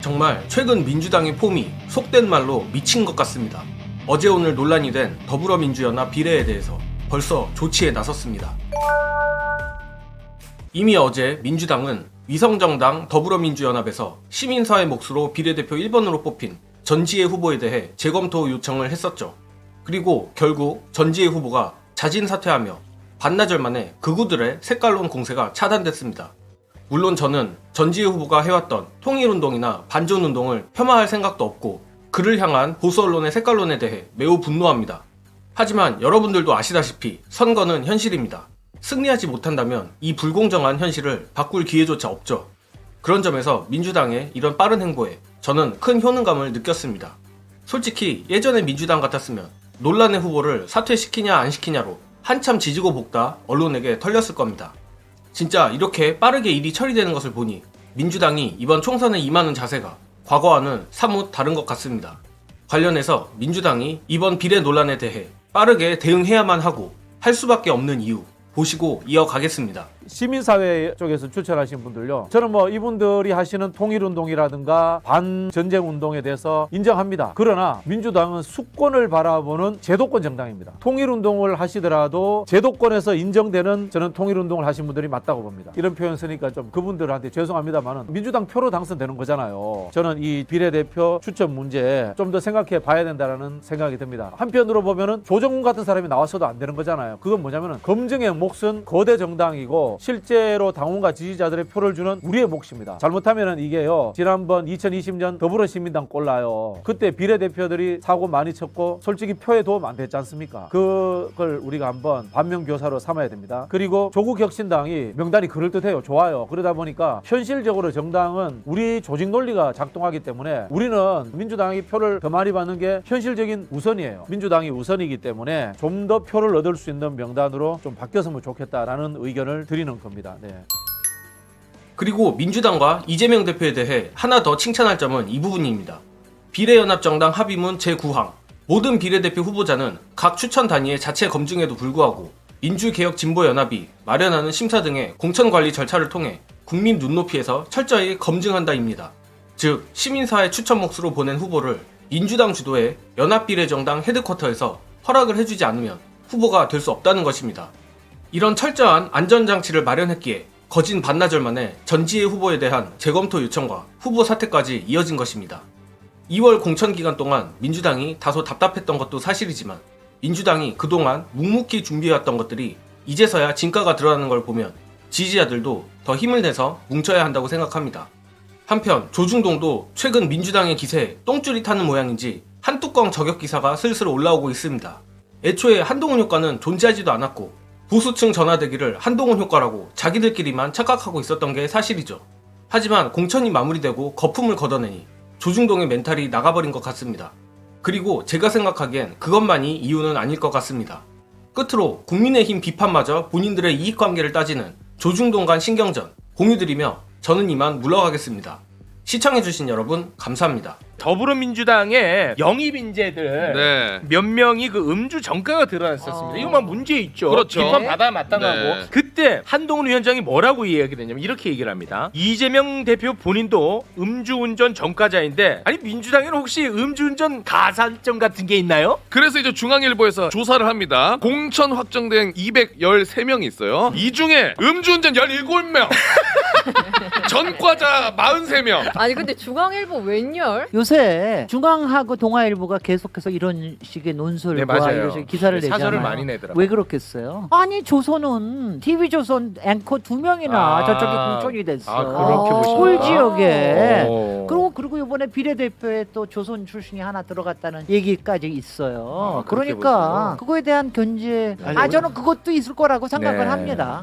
정말 최근 민주당의 폼이 속된 말로 미친 것 같습니다. 어제 오늘 논란이 된 더불어민주연합 비례에 대해서 벌써 조치에 나섰습니다. 이미 어제 민주당은 위성정당 더불어민주연합에서 시민사회 몫으로 비례대표 1번으로 뽑힌 전지혜 후보에 대해 재검토 요청을 했었죠. 그리고 결국 전지혜 후보가 자진 사퇴하며 반나절 만에 극우들의 색깔론 공세가 차단됐습니다. 물론 저는 전지혜 후보가 해왔던 통일운동이나 반전운동을 폄하할 생각도 없고 그를 향한 보수 언론의 색깔론에 대해 매우 분노합니다. 하지만 여러분들도 아시다시피 선거는 현실입니다. 승리하지 못한다면 이 불공정한 현실을 바꿀 기회조차 없죠. 그런 점에서 민주당의 이런 빠른 행보에 저는 큰 효능감을 느꼈습니다. 솔직히 예전의 민주당 같았으면 논란의 후보를 사퇴시키냐 안 시키냐로 한참 지지고 볶다 언론에게 털렸을 겁니다. 진짜 이렇게 빠르게 일이 처리되는 것을 보니 민주당이 이번 총선에 임하는 자세가 과거와는 사뭇 다른 것 같습니다. 관련해서 민주당이 이번 비례 논란에 대해 빠르게 대응해야만 하고 할 수밖에 없는 이유 보시고 이어가겠습니다. 시민사회 쪽에서 추천하신 분들요. 저는 이분들이 하시는 통일운동이라든가 반전쟁운동에 대해서 인정합니다. 그러나 민주당은 수권을 바라보는 제도권 정당입니다. 통일운동을 하시더라도 제도권에서 인정되는 저는 통일운동을 하신 분들이 맞다고 봅니다. 이런 표현 쓰니까 좀 그분들한테 죄송합니다만은 민주당 표로 당선되는 거잖아요. 저는 이 비례대표 추천 문제 좀 더 생각해 봐야 된다는 생각이 듭니다. 한편으로 보면은 조정훈 같은 사람이 나왔어도 안 되는 거잖아요. 그건 뭐냐면은 검증의 몫은 거대 정당이고 실제로 당원과 지지자들의 표를 주는 우리의 몫입니다. 잘못하면 이게요. 지난번 2020년 더불어시민당 꼴라요. 그때 비례대표들이 사고 많이 쳤고 솔직히 표에 도움 안 됐지 않습니까? 그걸 우리가 한번 반면교사로 삼아야 됩니다. 그리고 조국혁신당이 명단이 그럴듯해요. 좋아요. 그러다 보니까 현실적으로 정당은 우리 조직 논리가 작동하기 때문에 우리는 민주당이 표를 더 많이 받는 게 현실적인 우선이에요. 민주당이 우선이기 때문에 좀 더 표를 얻을 수 있는 명단으로 좀 바뀌었으면 좋겠다라는 의견을 드리는 겁니다. 네. 그리고 민주당과 이재명 대표에 대해 하나 더 칭찬할 점은 이 부분입니다. 비례연합정당 합의문 제9항 모든 비례대표 후보자는 각 추천 단위의 자체 검증에도 불구하고 민주개혁진보연합이 마련하는 심사 등의 공천관리 절차를 통해 국민 눈높이에서 철저히 검증한다입니다. 즉 시민사회 추천 몫으로 보낸 후보를 민주당 주도의 연합비례정당 헤드쿼터에서 허락을 해주지 않으면 후보가 될 수 없다는 것입니다. 이런 철저한 안전장치를 마련했기에 거진 반나절 만에 전지혜 후보에 대한 재검토 요청과 후보 사퇴까지 이어진 것입니다. 2월 공천 기간 동안 민주당이 다소 답답했던 것도 사실이지만 민주당이 그동안 묵묵히 준비해왔던 것들이 이제서야 진가가 드러나는 걸 보면 지지자들도 더 힘을 내서 뭉쳐야 한다고 생각합니다. 한편 조중동도 최근 민주당의 기세에 똥줄이 타는 모양인지 한 뚜껑 저격 기사가 슬슬 올라오고 있습니다. 애초에 한동훈 효과는 존재하지도 않았고 보수층 전화대기를 한동훈 효과라고 자기들끼리만 착각하고 있었던 게 사실이죠. 하지만 공천이 마무리되고 거품을 걷어내니 조중동의 멘탈이 나가버린 것 같습니다. 그리고 제가 생각하기엔 그것만이 이유는 아닐 것 같습니다. 끝으로 국민의힘 비판마저 본인들의 이익관계를 따지는 조중동 간 신경전 공유드리며 저는 이만 물러가겠습니다. 시청해주신 여러분 감사합니다. 더불어민주당의 영입 인재들 네. 몇 명이 그 음주 전가가 드러났었습니다. 이거만 문제 있죠. 그렇죠. 비판 받아 마땅하고 네. 그때 한동훈 위원장이 뭐라고 이야기를 했냐면 이렇게 얘기를 합니다. 이재명 대표 본인도 음주운전 전과자인데 아니 민주당에는 혹시 음주운전 가산점 같은 게 있나요? 그래서 이제 중앙일보에서 조사를 합니다. 공천 확정된 213명이 있어요. 이 중에 음주운전 17명, 전과자 43명. 아니 근데 중앙일보 웬열? 요새 중앙하고 동아일보가 계속해서 이런 식의 논설과 이런 식의 기사를 내잖아요. 사설을 많이 내더라고요. 왜 그렇겠어요? 아니 조선은 TV조선 앵커 2명이나 저쪽에 공천이 됐어. 그렇게 보시구나. 서울 지역에. 오. 그리고 이번에 비례대표에 또 조선 출신이 하나 들어갔다는 얘기까지 있어요. 그렇게 그러니까 보시구나. 그거에 대한 견제. 저는 그것도 있을 거라고 생각을 네. 합니다.